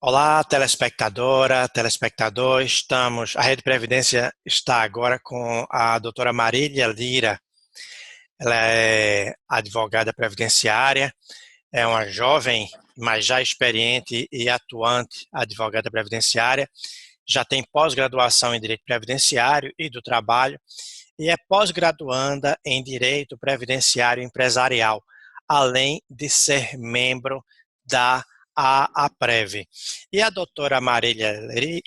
Olá, telespectadora, telespectador. A Rede Previdência está agora com a doutora Marília Lira. Ela é advogada previdenciária, é uma jovem, mas já experiente e atuante advogada previdenciária. Já tem pós-graduação em Direito Previdenciário e do Trabalho e é pós-graduanda em Direito Previdenciário Empresarial, além de ser membro da AAPREV. E a doutora Marília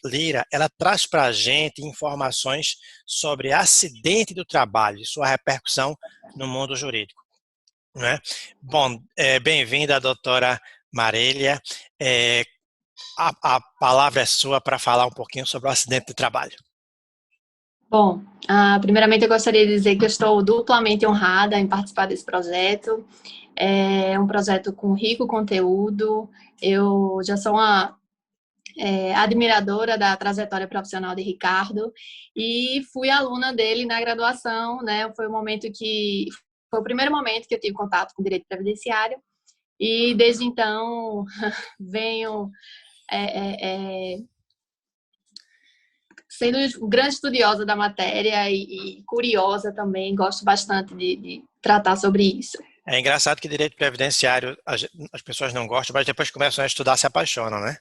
Lira, ela traz para a gente informações sobre acidente do trabalho e sua repercussão no mundo jurídico, né? Bom, bem-vinda, doutora Marília. É, a palavra é sua para falar um pouquinho sobre o acidente de trabalho. Bom, primeiramente eu gostaria de dizer que eu estou duplamente honrada em participar desse projeto. É um projeto com rico conteúdo. Eu já sou uma admiradora da trajetória profissional de Ricardo e fui aluna dele na graduação, né? Foi o primeiro momento que eu tive contato com direito previdenciário e desde então venho sendo grande estudiosa da matéria e curiosa também, gosto bastante de tratar sobre isso. É engraçado que direito previdenciário as pessoas não gostam, mas depois que começam a estudar se apaixonam, né?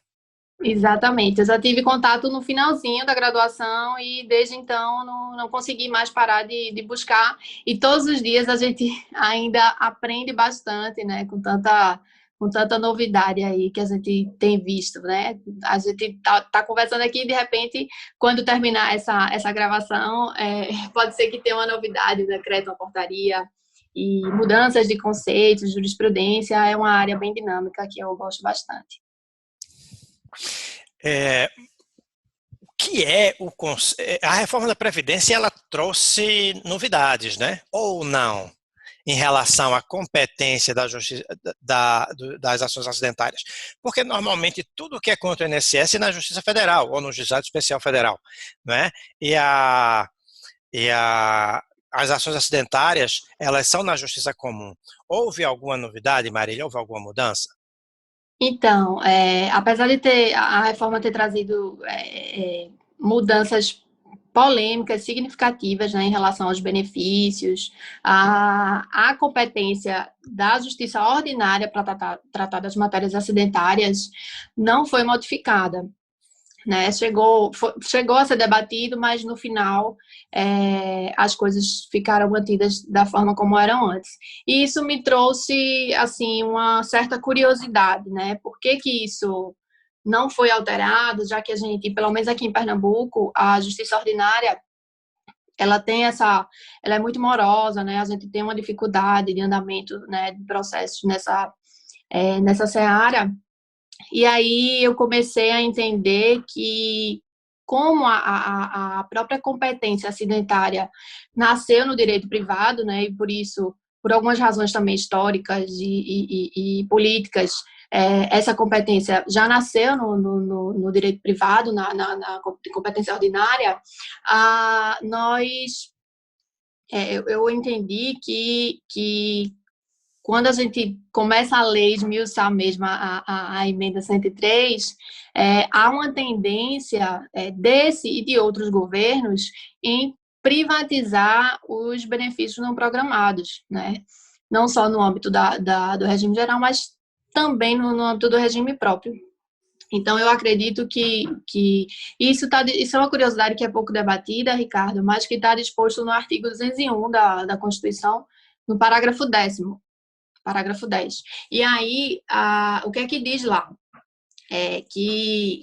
Exatamente, eu já tive contato no finalzinho da graduação e desde então não consegui mais parar de buscar, e todos os dias a gente ainda aprende bastante, né, com tanta novidade aí que a gente tem visto, né? A gente tá conversando aqui e de repente, quando terminar essa gravação, pode ser que tenha uma novidade, um decreto, uma portaria, e mudanças de conceitos, jurisprudência, é uma área bem dinâmica que eu gosto bastante. O que é a reforma da Previdência? Ela trouxe novidades, né? Ou não? Em relação à competência da justiça, das ações acidentárias. Porque normalmente tudo que é contra o INSS é na Justiça Federal ou no Juizado Especial Federal, né? E, a, e a, as ações acidentárias, elas são na Justiça Comum. Houve alguma novidade, Marília? Houve alguma mudança? Então, apesar de a reforma ter trazido mudanças polêmicas significativas, né, em relação aos benefícios, a competência da justiça ordinária para tratar das matérias acidentárias não foi modificada, né? Chegou a ser debatido, mas no final as coisas ficaram mantidas da forma como eram antes. E isso me trouxe assim uma certa curiosidade, né? Por que que isso não foi alterado, já que a gente, pelo menos aqui em Pernambuco, a justiça ordinária ela é muito morosa, né? A gente tem uma dificuldade de andamento, né, de processos nessa seara. E aí eu comecei a entender que, como a própria competência acidentária nasceu no direito privado, né, e por isso, por algumas razões também históricas e políticas, essa competência já nasceu no direito privado, na competência ordinária, eu entendi que quando a gente começa a ler, esmiuçar mesmo a emenda 103, há uma tendência desse e de outros governos em privatizar os benefícios não programados, né? Não só no âmbito do regime geral, mas também no âmbito do regime próprio. Então, eu acredito que isso é uma curiosidade que é pouco debatida, Ricardo, mas que está disposto no artigo 201 da Constituição, no parágrafo 10. E aí, o que é que diz lá? É que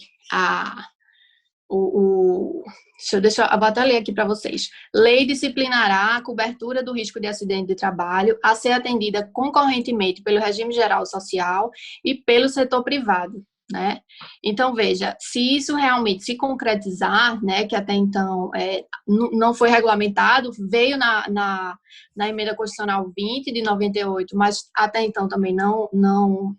deixa eu até ler aqui para vocês. Lei disciplinará a cobertura do risco de acidente de trabalho a ser atendida concorrentemente pelo regime geral social e pelo setor privado, né? Então, veja, se isso realmente se concretizar, né, que até então não foi regulamentado, veio na emenda constitucional 20 de 98, mas até então também não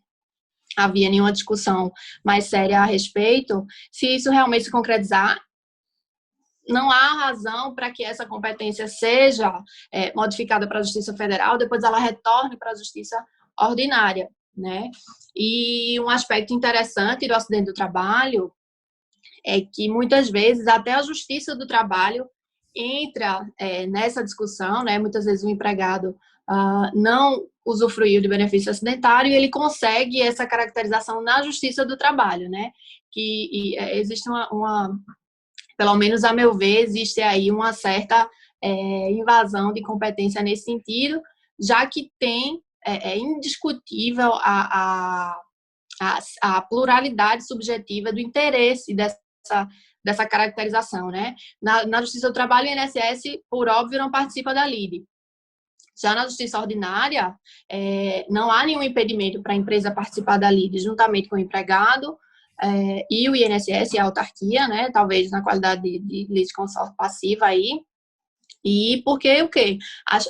havia nenhuma discussão mais séria a respeito. Se isso realmente se concretizar, não há razão para que essa competência seja modificada para a Justiça Federal, depois ela retorne para a Justiça Ordinária, né? E um aspecto interessante do acidente do trabalho é que muitas vezes até a Justiça do Trabalho entra nessa discussão, né? Muitas vezes o empregado não usufruiu de benefício acidentário e ele consegue essa caracterização na Justiça do Trabalho, né? Existe pelo menos a meu ver, existe aí uma certa invasão de competência nesse sentido, já que é indiscutível a pluralidade subjetiva do interesse dessa caracterização, né? Na Justiça do Trabalho, o INSS, por óbvio, não participa da LIDE. Já na Justiça Ordinária, não há nenhum impedimento para a empresa participar da LIDE juntamente com o empregado, e o INSS e a autarquia, né? Talvez na qualidade de litisconsorte passiva aí. E porque o quê? As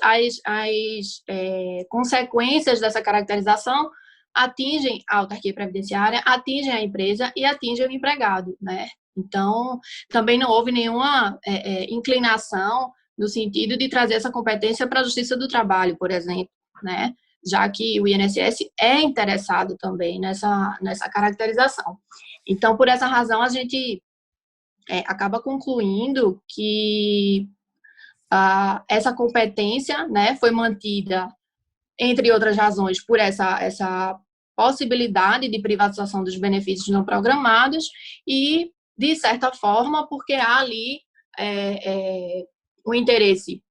consequências dessa caracterização atingem a autarquia previdenciária, atingem a empresa e atingem o empregado, né? Então, também não houve nenhuma inclinação no sentido de trazer essa competência para a Justiça do Trabalho, por exemplo, né? Já que o INSS é interessado também nessa caracterização. Então, por essa razão, a gente acaba concluindo que essa competência, né, foi mantida, entre outras razões, por essa possibilidade de privatização dos benefícios não programados e, de certa forma, porque há ali o interesse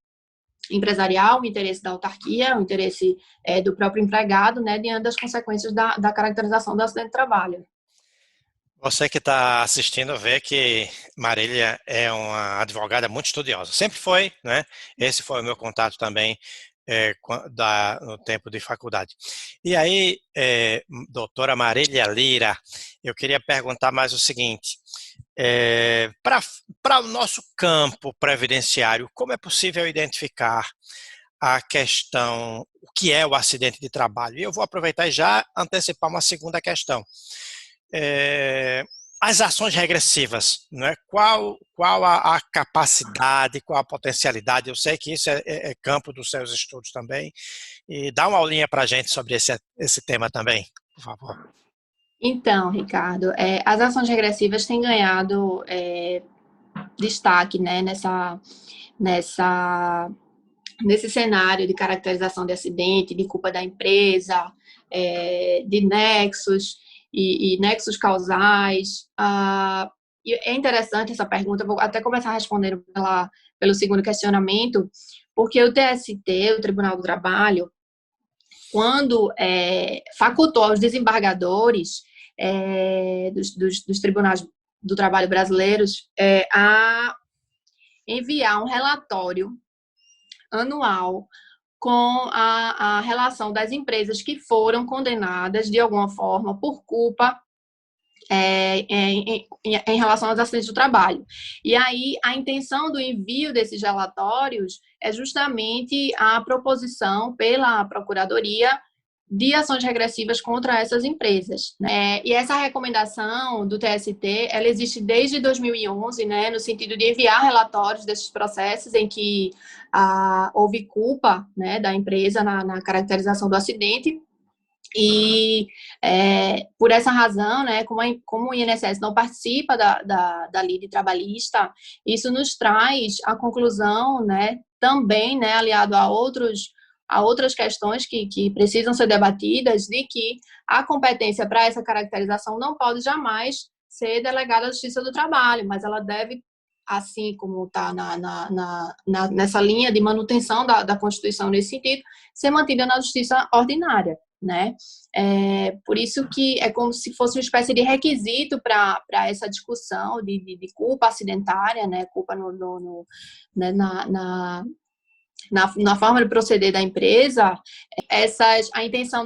empresarial, o interesse da autarquia, o interesse do próprio empregado, né, diante das consequências da caracterização do acidente de trabalho. Você que está assistindo vê que Marília é uma advogada muito estudiosa. Sempre foi, né? Esse foi o meu contato também no tempo de faculdade. E aí, doutora Marília Lira, eu queria perguntar mais o seguinte. Para o nosso campo previdenciário, como é possível identificar a questão, o que é o acidente de trabalho? E eu vou aproveitar e já antecipar uma segunda questão. As ações regressivas, não é? Qual a capacidade, qual a potencialidade? Eu sei que isso é campo dos seus estudos também. E dá uma aulinha para a gente sobre esse tema também, por favor. Então, Ricardo, as ações regressivas têm ganhado destaque, né, nesse cenário de caracterização de acidente, de culpa da empresa, de nexos e nexos causais. E é interessante essa pergunta, vou até começar respondendo pelo segundo questionamento, porque o TST, o Tribunal do Trabalho, quando facultou aos desembargadores dos tribunais do trabalho brasileiros a enviar um relatório anual com a relação das empresas que foram condenadas de alguma forma por culpa em relação aos acidentes do trabalho. E aí, a intenção do envio desses relatórios é justamente a proposição pela Procuradoria de ações regressivas contra essas empresas, né? E essa recomendação do TST, ela existe desde 2011, né, no sentido de enviar relatórios desses processos em que houve culpa, né, da empresa na caracterização do acidente. E por essa razão, né, como o INSS não participa da lide trabalhista, isso nos traz a conclusão, né, também, né, aliado a outras questões que precisam ser debatidas, de que a competência para essa caracterização não pode jamais ser delegada à Justiça do Trabalho, mas ela deve, assim como está nessa linha de manutenção da Constituição nesse sentido, ser mantida na Justiça Ordinária, né? Por isso que é como se fosse uma espécie de requisito para essa discussão de culpa acidentária, né? Culpa né, na forma de proceder da empresa. A intenção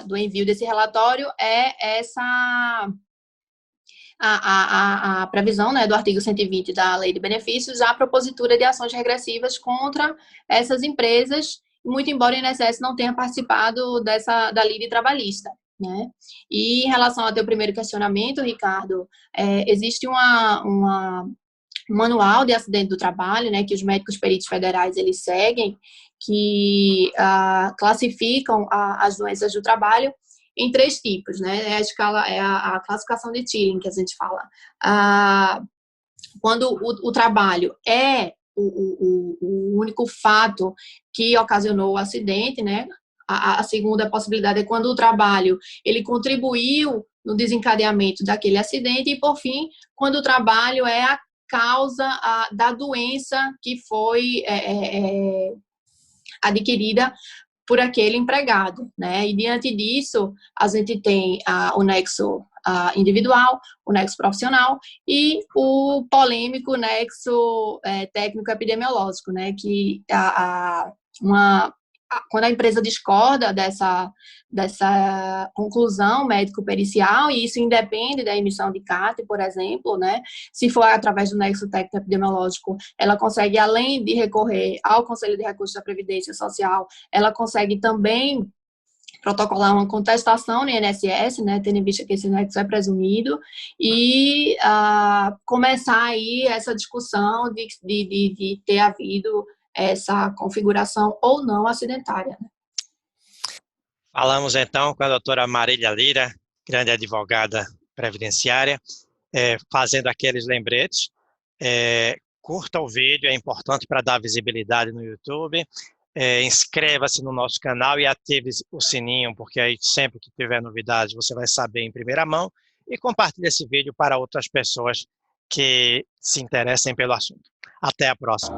do envio desse relatório é a previsão, né, do artigo 120 da Lei de Benefícios, a propositura de ações regressivas contra essas empresas, muito embora o INSS não tenha participado da lide trabalhista, né? E em relação ao teu primeiro questionamento, Ricardo, existe um manual de acidente do trabalho, né, que os médicos peritos federais eles seguem, que classificam as doenças do trabalho, em 3 tipos, né? É a escala, é a classificação de Tilling que a gente fala. Quando o trabalho é o único fato que ocasionou o acidente, né? A segunda possibilidade é quando o trabalho ele contribuiu no desencadeamento daquele acidente e, por fim, quando o trabalho é a causa da doença que foi adquirida por aquele empregado, né? E diante disso, a gente tem o nexo individual, o nexo profissional e o polêmico nexo técnico-epidemiológico, né? Que quando a empresa discorda dessa conclusão médico-pericial, e isso independe da emissão de CAT, por exemplo, né? Se for através do nexo técnico-epidemiológico, ela consegue, além de recorrer ao Conselho de Recursos da Previdência Social, ela consegue também protocolar uma contestação no INSS, né, tendo em vista que esse nexo é presumido, e começar aí essa discussão de ter havido essa configuração ou não acidentária. Falamos então com a doutora Marília Lira, grande advogada previdenciária, fazendo aqueles lembretes. Curta o vídeo, é importante para dar visibilidade no YouTube. Inscreva-se no nosso canal e ative o sininho, porque aí sempre que tiver novidades você vai saber em primeira mão. E compartilhe esse vídeo para outras pessoas que se interessem pelo assunto. Até a próxima.